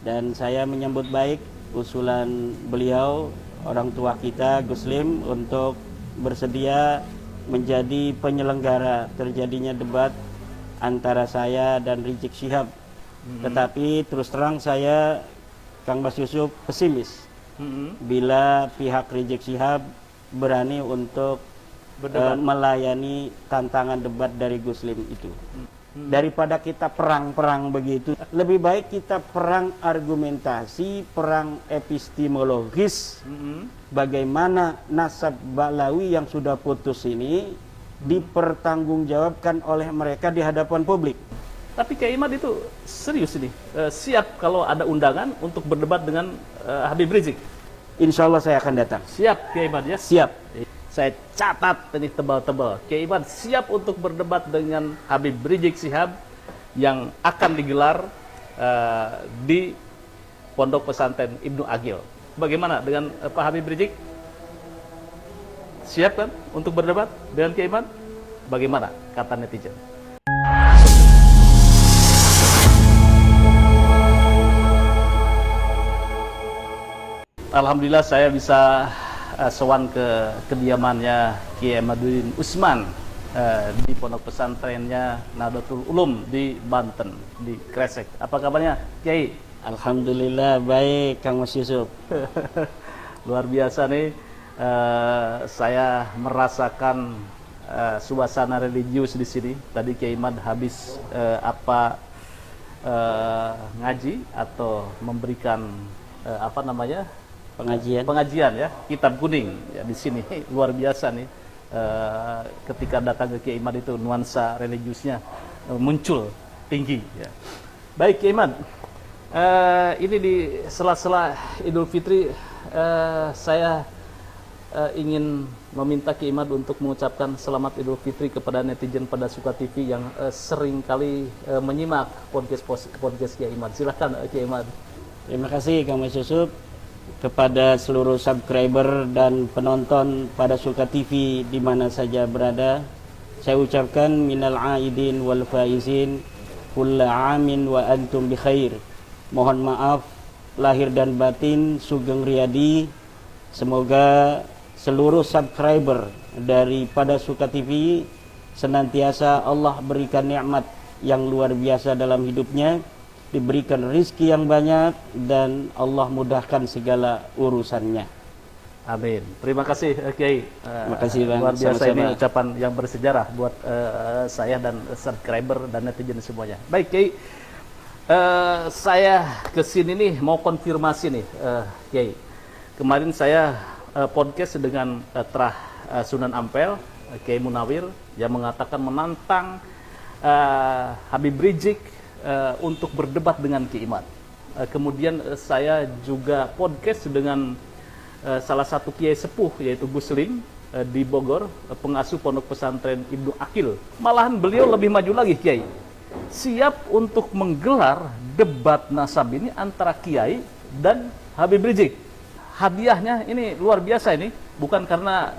Dan saya menyambut baik usulan beliau, orang tua kita Gus Lim, untuk bersedia menjadi penyelenggara terjadinya debat antara saya dan Rizik Syihab. Tetapi terus terang saya, Kang Bas Yusuf, pesimis bila pihak Rizik Syihab berani untuk melayani tantangan debat dari Gus Lim itu. Daripada kita perang-perang begitu, lebih baik kita perang argumentasi, perang epistemologis. Bagaimana nasab Ba'lawi yang sudah putus ini dipertanggungjawabkan oleh mereka di hadapan publik. Tapi Kiai Imad itu serius ini, siap kalau ada undangan untuk berdebat dengan Habib Rizik? Insya Allah saya akan datang. Siap Kiai Imad ya? Siap. Saya catat ini tebal-tebal. Kiai Imad siap untuk berdebat dengan Habib Rizik Syihab yang akan digelar di Pondok Pesantren Ibnu Aqil. Bagaimana dengan Pak Habib Rizik? Siap kan untuk berdebat dengan Kiai Imad? Bagaimana kata netizen? Alhamdulillah saya bisa sowan ke kediamannya Kiai Ahmaduddin Usman di pondok pesantrennya Nahdlatul Ulum di Banten, di Kresek. Apa kabarnya Kiai? Alhamdulillah baik, Kang Mas Yusuf. Luar biasa nih, saya merasakan suasana religius di sini. Tadi Kiai Imad habis ngaji atau memberikan pengajian ya, kitab kuning ya di sini. Luar biasa nih, ketika datang ke Kiai Imad itu nuansa religiusnya muncul tinggi ya. Baik Kiai Imad, ini di sela-sela Idul Fitri, saya ingin meminta Kiai Imad untuk mengucapkan selamat Idul Fitri kepada netizen pada Suka TV yang sering kali menyimak podcast Kiai Imad. Silakan Kiai Imad. Terima kasih Kang Mas Yusuf. Kepada seluruh subscriber dan penonton pada Suka TV di mana saja berada, saya ucapkan minal aidin wal faizin kulla amin wa antum bi khair. Mohon maaf lahir dan batin sugeng riyadi. Semoga seluruh subscriber daripada Suka TV senantiasa Allah berikan nikmat yang luar biasa dalam hidupnya, diberikan rizki yang banyak, dan Allah mudahkan segala urusannya. Amin. Terima kasih Kiai. Terima kasih Bang. Luar biasa. Sama-sama. Ini ucapan yang bersejarah buat saya dan subscriber dan netizen semuanya. Baik Kiai, saya kesini nih mau konfirmasi nih Kiai. Kemarin saya podcast dengan Trah Sunan Ampel, Kiai Munawir, yang mengatakan menantang Habib Rizik untuk berdebat dengan Kiai Imad. Kemudian saya juga podcast dengan salah satu kiai sepuh yaitu Gus Lim di Bogor, pengasuh pondok pesantren Ibnu Aqil. Malahan beliau lebih maju lagi Kiai, siap untuk menggelar debat nasab ini antara Kiai dan Habib Rizik. Hadiahnya ini luar biasa ini, bukan karena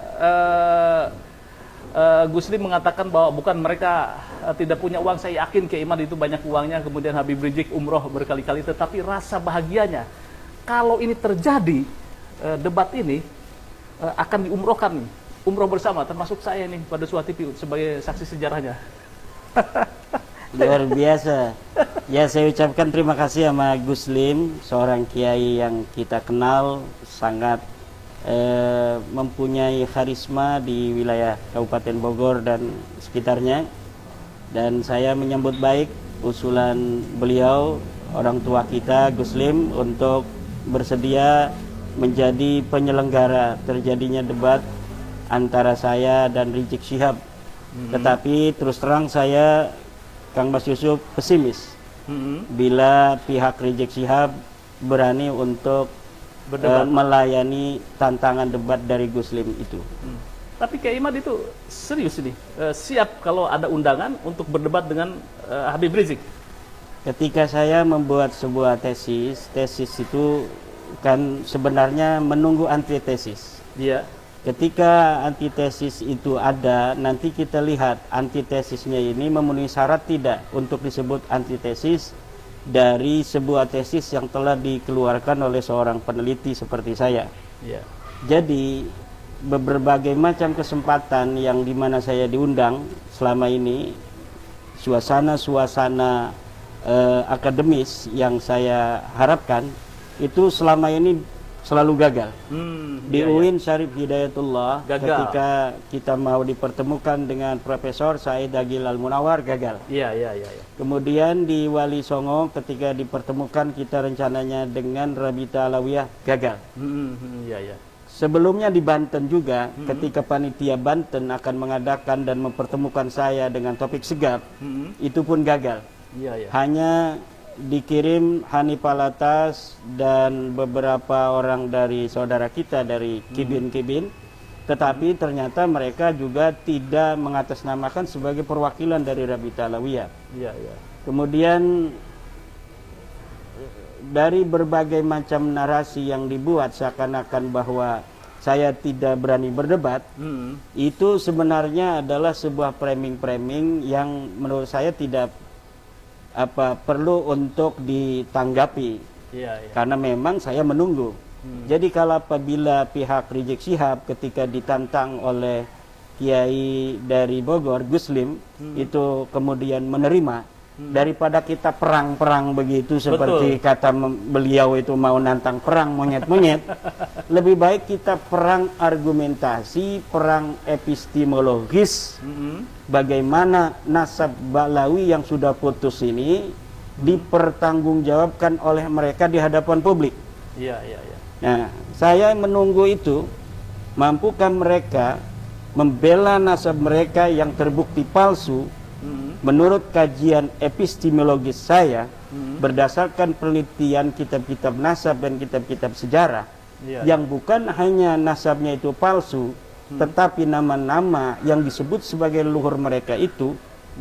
Gus Lim mengatakan bahwa bukan mereka tidak punya uang. Saya yakin Kiai Imad itu banyak uangnya, kemudian Habib Rizik umroh berkali-kali, tetapi rasa bahagianya kalau ini terjadi, debat ini akan diumrohkan, umroh bersama, termasuk saya nih pada Suka TV sebagai saksi sejarahnya. Luar biasa. Ya, saya ucapkan terima kasih sama Gus Lim, seorang kiai yang kita kenal sangat mempunyai karisma di wilayah Kabupaten Bogor dan sekitarnya. Dan saya menyambut baik usulan beliau, orang tua kita Gus Lim, untuk bersedia menjadi penyelenggara terjadinya debat antara saya dan Rizik Syihab. Tetapi terus terang saya, Kang Bas Yusuf, pesimis bila pihak Rizik Syihab berani untuk melayani tantangan debat dari Gus Lim itu. Tapi Kiai Imad itu serius ini, siap kalau ada undangan untuk berdebat dengan Habib Rizik? Ketika saya membuat sebuah tesis itu kan sebenarnya menunggu antitesis. Iya. Ketika antitesis itu ada, nanti kita lihat antitesisnya ini memenuhi syarat tidak untuk disebut antitesis, dari sebuah tesis yang telah dikeluarkan oleh seorang peneliti seperti saya. Ya. Jadi berbagai macam kesempatan yang dimana saya diundang selama ini, suasana-suasana akademis yang saya harapkan itu selama ini selalu gagal. Di UIN Syarif Hidayatullah, Gagal. ketika kita mau dipertemukan dengan Profesor Said Agil Al-Munawar, gagal. Iya. Kemudian di Wali Songo ketika dipertemukan kita rencananya dengan Rabita Alawiyah, gagal. Iya. Sebelumnya di Banten juga, ketika panitia Banten akan mengadakan dan mempertemukan saya dengan Topik Segaf, itu pun gagal. Iya. Hanya dikirim Hanif Alatas dan beberapa orang dari saudara kita dari Kibin, tetapi ternyata mereka juga tidak mengatasnamakan sebagai perwakilan dari Rabita Alawiyah. Iya. Kemudian dari berbagai macam narasi yang dibuat seakan-akan bahwa saya tidak berani berdebat, itu sebenarnya adalah sebuah framing-framing yang menurut saya tidak perlu untuk ditanggapi. Iya. Karena memang saya menunggu. Jadi kalau apabila pihak Rizik Syihab ketika ditantang oleh Kiai dari Bogor, Guslim, itu kemudian menerima, daripada kita perang-perang begitu seperti kata beliau itu mau nantang perang monyet-monyet, lebih baik kita perang argumentasi, perang epistemologis, bagaimana nasab Balawi yang sudah putus ini dipertanggungjawabkan oleh mereka di hadapan publik. Iya. Nah, saya menunggu itu, mampukah mereka membela nasab mereka yang terbukti palsu menurut kajian epistemologis saya, berdasarkan penelitian kitab-kitab nasab dan kitab-kitab sejarah, yang bukan hanya nasabnya itu palsu, tetapi nama-nama yang disebut sebagai leluhur mereka itu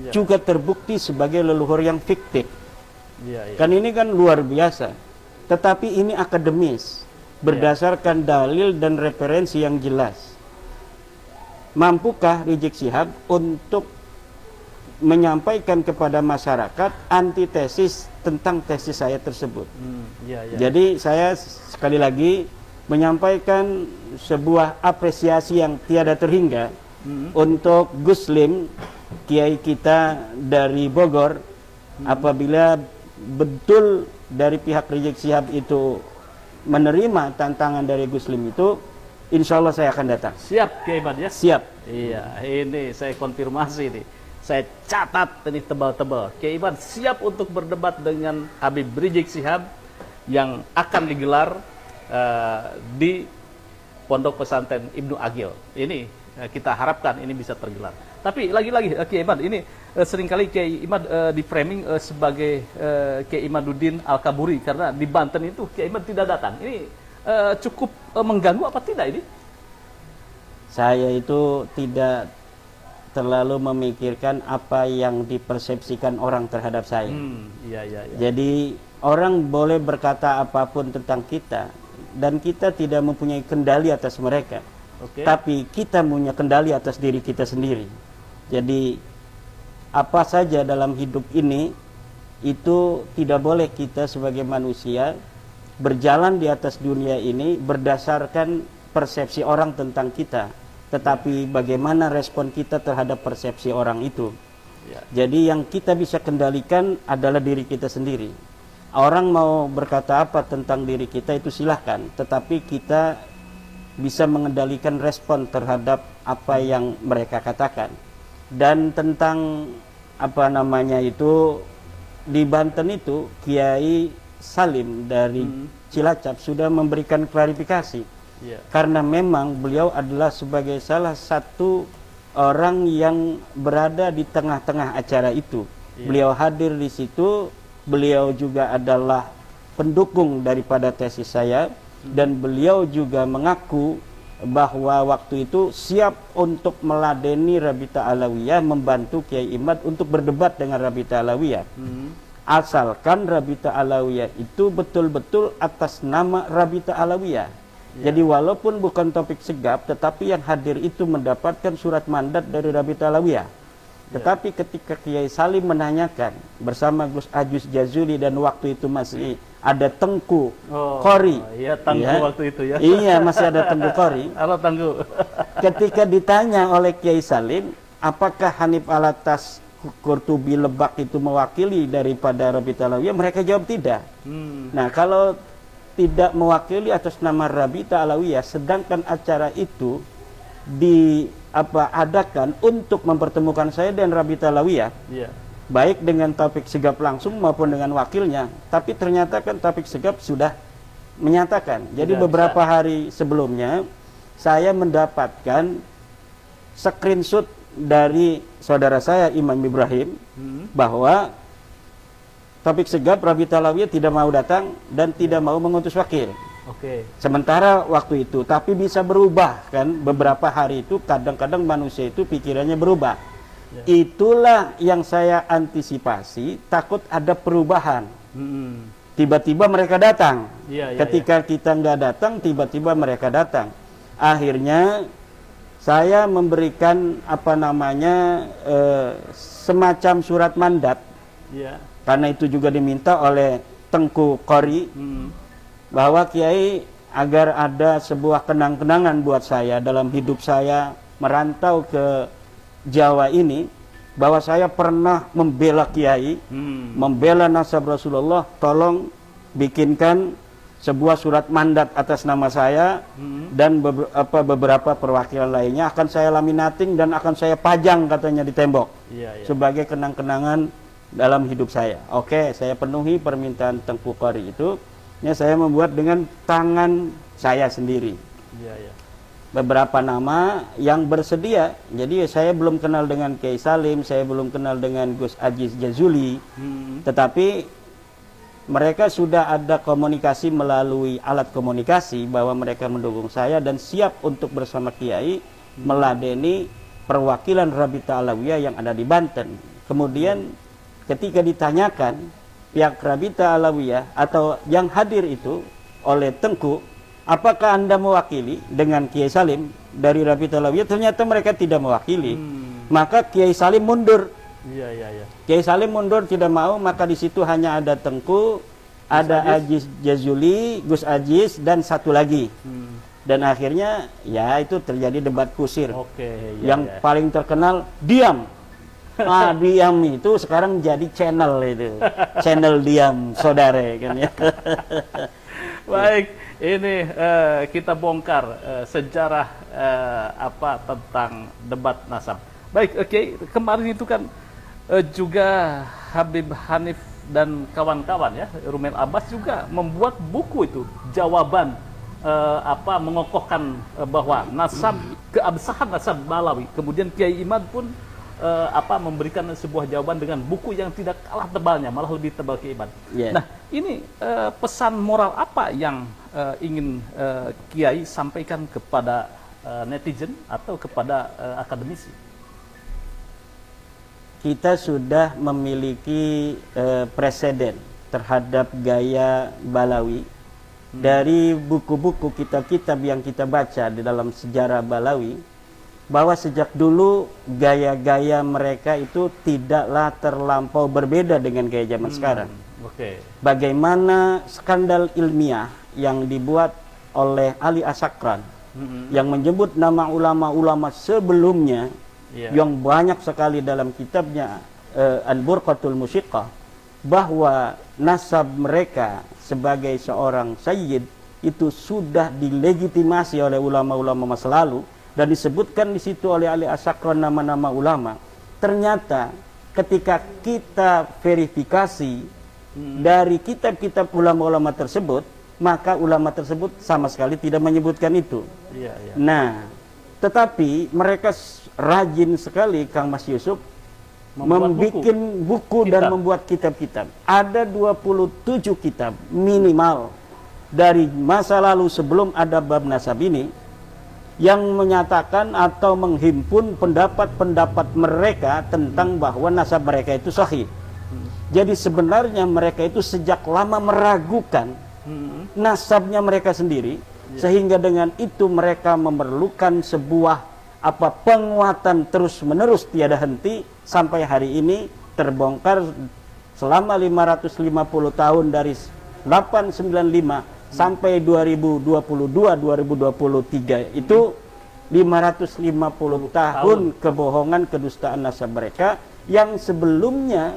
juga terbukti sebagai leluhur yang fiktif. Kan ini kan luar biasa. Tetapi ini akademis, berdasarkan dalil dan referensi yang jelas. Mampukah Rizik Syihab untuk menyampaikan kepada masyarakat antitesis tentang tesis saya tersebut? Jadi saya sekali lagi menyampaikan sebuah apresiasi yang tiada terhingga untuk Guslim, kiai kita dari Bogor. Apabila betul dari pihak Rizik Syihab itu menerima tantangan dari Guslim itu, insya Allah saya akan datang. Siap, Kiai Imad ya? Siap. Iya, ini saya konfirmasi nih. Saya catat ini tebal-tebal. Kiai Imad siap untuk berdebat dengan Habib Rizik Syihab yang akan digelar di Pondok Pesantren Ibnu Agil. Ini kita harapkan ini bisa tergelar. Tapi lagi-lagi Kiai Imad ini seringkali Kiai Imad di framing sebagai Kiai Imaduddin Al-Kaburi karena di Banten itu Kiai Imad tidak datang. Ini cukup mengganggu apa tidak ini? Saya itu tidak terlalu memikirkan apa yang dipersepsikan orang terhadap saya. Iya. Jadi orang boleh berkata apapun tentang kita dan kita tidak mempunyai kendali atas mereka. Tapi kita punya kendali atas diri kita sendiri. Jadi apa saja dalam hidup ini itu tidak boleh kita sebagai manusia berjalan di atas dunia ini berdasarkan persepsi orang tentang kita, tetapi bagaimana respon kita terhadap persepsi orang itu. Jadi yang kita bisa kendalikan adalah diri kita sendiri. Orang mau berkata apa tentang diri kita itu silahkan, tetapi kita bisa mengendalikan respon terhadap apa yang mereka katakan. Dan tentang apa namanya itu, di Banten itu Kiai Salim dari Cilacap sudah memberikan klarifikasi. Karena memang beliau adalah sebagai salah satu orang yang berada di tengah-tengah acara itu. Beliau hadir di situ, beliau juga adalah pendukung daripada tesis saya, dan beliau juga mengaku bahwa waktu itu siap untuk meladeni Rabita Alawiyah, membantu Kiai Imad untuk berdebat dengan Rabita Alawiyah. Asalkan Rabita Alawiyah itu betul-betul atas nama Rabita Alawiyah. Jadi walaupun bukan Topik Segaf, tetapi yang hadir itu mendapatkan surat mandat dari Rabita Alawiyah. Tetapi ketika Kiai Salim menanyakan bersama Gus Ajis Jazuli dan waktu itu masih ada Tengku Qori. Iya, Tengku ya. waktu itu ya. Iya, masih ada Tengku Qori. Halo Tengku. Ketika ditanya oleh Kiai Salim, apakah Hanif Alatas Qurtubi Lebak itu mewakili daripada Rabita Alawiyah, mereka jawab tidak. Nah, kalau tidak mewakili atas nama Rabita Alawiyah, sedangkan acara itu adakan untuk mempertemukan saya dan Rabita Alawiyah, baik dengan Taufik Segaf langsung maupun dengan wakilnya, tapi ternyata kan Taufik Segaf sudah menyatakan. Jadi beberapa hari sebelumnya saya mendapatkan screenshot dari saudara saya Imam Ibrahim bahwa Taufik Segaf, Rabita Alawiyah tidak mau datang dan tidak mau mengutus wakil. Sementara waktu itu, tapi bisa berubah kan, beberapa hari itu kadang-kadang manusia itu pikirannya berubah. Itulah yang saya antisipasi, takut ada perubahan. Tiba-tiba mereka datang. Ketika kita nggak datang, tiba-tiba mereka datang. Akhirnya saya memberikan semacam surat mandat, karena itu juga diminta oleh Tengku Qori, bahwa Kiai agar ada sebuah kenang-kenangan buat saya dalam hidup saya merantau ke Jawa ini, bahwa saya pernah membela Kiai, membela nasab Rasulullah. Tolong bikinkan sebuah surat mandat atas nama saya dan beberapa perwakilan lainnya, akan saya laminating dan akan saya pajang katanya di tembok sebagai kenang-kenangan dalam hidup saya. Oke, saya penuhi permintaan Tengku Qori itu. Saya membuat dengan tangan saya sendiri. Beberapa nama yang bersedia. Jadi saya belum kenal dengan Kiai Salim, saya belum kenal dengan Gus Ajis Jazuli, tetapi mereka sudah ada komunikasi melalui alat komunikasi bahwa mereka mendukung saya dan siap untuk bersama Kiai meladeni perwakilan Rabita Alawiyah yang ada di Banten. Kemudian ketika ditanyakan pihak Rabita Alawiyah atau yang hadir itu oleh Tengku, apakah Anda mewakili dengan Kiai Salim dari Rabita Alawiyah? Ternyata mereka tidak mewakili. Maka Kiai Salim mundur. Kiai Salim mundur, tidak mau, maka di situ hanya ada Tengku, ada Ajis Jazuli, Gus Ajis, dan satu lagi. Dan akhirnya ya itu terjadi debat kusir. Yang paling terkenal diam. Diam itu sekarang jadi channel itu, channel diam saudara kan ya. Baik, ini kita bongkar sejarah tentang debat nasab. Baik, kemarin itu kan juga Habib Hanif dan kawan-kawan ya, Rumel Abbas juga membuat buku itu, jawaban mengokohkan bahwa nasab, keabsahan nasab Balawi. Kemudian Kiai Imad pun memberikan sebuah jawaban dengan buku yang tidak kalah tebalnya, malah lebih tebal Kiai Imad. Nah, ini pesan moral apa yang ingin Kiai sampaikan kepada netizen atau kepada akademisi? Kita sudah memiliki preseden terhadap gaya Balawi dari buku-buku kitab-kitab yang kita baca di dalam sejarah Balawi, bahwa sejak dulu gaya-gaya mereka itu tidaklah terlampau berbeda dengan gaya zaman sekarang. Bagaimana skandal ilmiah yang dibuat oleh Ali Asakran yang menyebut nama ulama-ulama sebelumnya, yang banyak sekali dalam kitabnya Al-Burqatul Musyiqah, bahwa nasab mereka sebagai seorang sayyid itu sudah dilegitimasi oleh ulama-ulama masa lalu. Dan disebutkan di situ oleh Ali Asakran nama-nama ulama. Ternyata ketika kita verifikasi dari kitab-kitab ulama-ulama tersebut, maka ulama tersebut sama sekali tidak menyebutkan itu. Nah, tetapi mereka rajin sekali, Kang Mas Yusuf, membuat buku dan membuat kitab-kitab. Ada 27 kitab minimal dari masa lalu sebelum ada bab nasab ini, yang menyatakan atau menghimpun pendapat-pendapat mereka tentang bahwa nasab mereka itu sahih. Jadi sebenarnya mereka itu sejak lama meragukan nasabnya mereka sendiri, sehingga dengan itu mereka memerlukan sebuah penguatan terus-menerus tiada henti sampai hari ini terbongkar selama 550 tahun dari 895 sampai 2022-2023 itu 550 tahun kebohongan kedustaan nasab mereka yang sebelumnya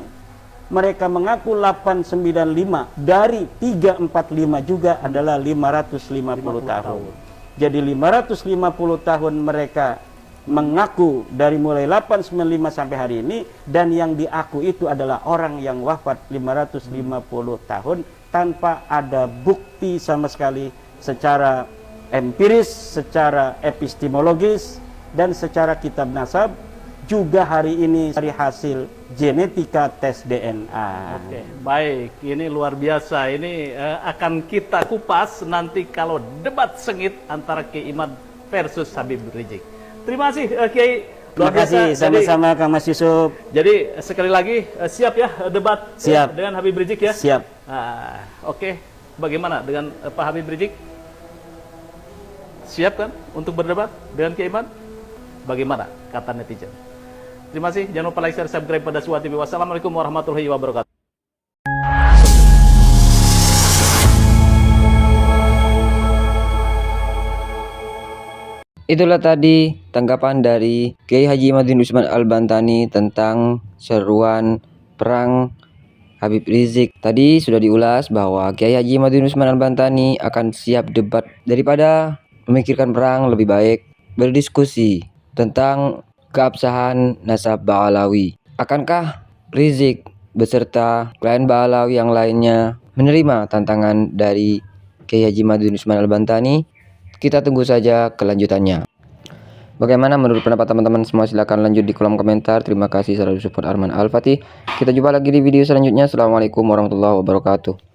mereka mengaku 895 dari 345 juga adalah 550 tahun. Jadi 550 tahun mereka mengaku dari mulai 895 sampai hari ini, dan yang diaku itu adalah orang yang wafat 550 tahun tanpa ada bukti sama sekali secara empiris, secara epistemologis, dan secara kitab nasab. Juga hari ini dari hasil genetika tes DNA. Oke, baik. Ini luar biasa. Ini akan kita kupas nanti kalau debat sengit antara Kiai Imad versus Habib Rizik. Terima kasih Kiai. Terima kasih, sama-sama Kang Mas Yusuf. Jadi sekali lagi siap ya debat siap. Dengan Habib Rizik ya? Siap. Oke. Bagaimana dengan Pak Habib Rizik? Siap kan untuk berdebat dengan Kiai Imad? Bagaimana kata netizen? Terima kasih. Jangan lupa like, share, subscribe pada Suha TV. Wassalamualaikum warahmatullahi wabarakatuh. Itulah tadi tanggapan dari Kiai Haji Imaduddin Usman Al-Bantani tentang seruan perang Habib Rizik. Tadi sudah diulas bahwa Kiai Haji Imaduddin Usman Al-Bantani akan siap debat. Daripada memikirkan perang, lebih baik berdiskusi tentang keabsahan nasab Ba'alawi. Akankah Rizik beserta klien Ba'alawi yang lainnya menerima tantangan dari Kiai Haji Imaduddin Usman Al-Bantani? Kita tunggu saja kelanjutannya. Bagaimana menurut pendapat teman-teman semua? Silahkan lanjut di kolom komentar. Terima kasih. Salam support Arman Al-Fatih. Kita jumpa lagi di video selanjutnya. Assalamualaikum warahmatullahi wabarakatuh.